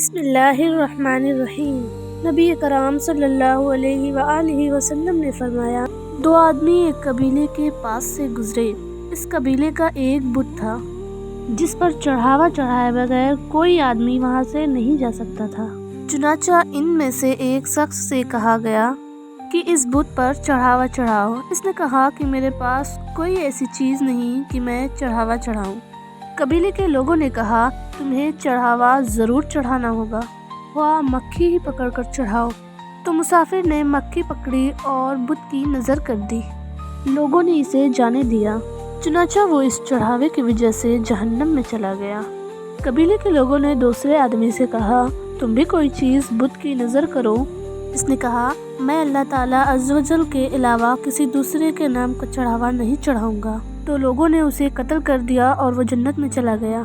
بسم اللہ الرحمن الرحیم۔ نبی کرام صلی اللہ علیہ وآلہ وسلم نے فرمایا، دو آدمی ایک قبیلے کے پاس سے گزرے۔ اس قبیلے کا ایک بت تھا جس پر چڑھاوا چڑھائے بغیر کوئی آدمی وہاں سے نہیں جا سکتا تھا۔ چنانچہ ان میں سے ایک شخص سے کہا گیا کہ اس بت پر چڑھاوا چڑھاؤ۔ اس نے کہا کہ میرے پاس کوئی ایسی چیز نہیں کہ میں چڑھاوا چڑھاؤں۔ قبیلے کے لوگوں نے کہا، تمہیں چڑھاوا ضرور چڑھانا ہوگا، خواہ مکھی ہی پکڑ کر چڑھاؤ۔ تو مسافر نے مکھی پکڑی اور بت کی نذر کر دی۔ لوگوں نے اسے جانے دیا، چنانچہ وہ اس چڑھاوے کی وجہ سے جہنم میں چلا گیا۔ قبیلے کے لوگوں نے دوسرے آدمی سے کہا، تم بھی کوئی چیز بت کی نذر کرو۔ اس نے کہا، میں اللہ تعالیٰ عز و جل کے علاوہ کسی دوسرے کے نام کا چڑھاوا نہیں چڑھاؤں گا۔ تو لوگوں نے اسے قتل کر دیا اور وہ جنت میں چلا گیا۔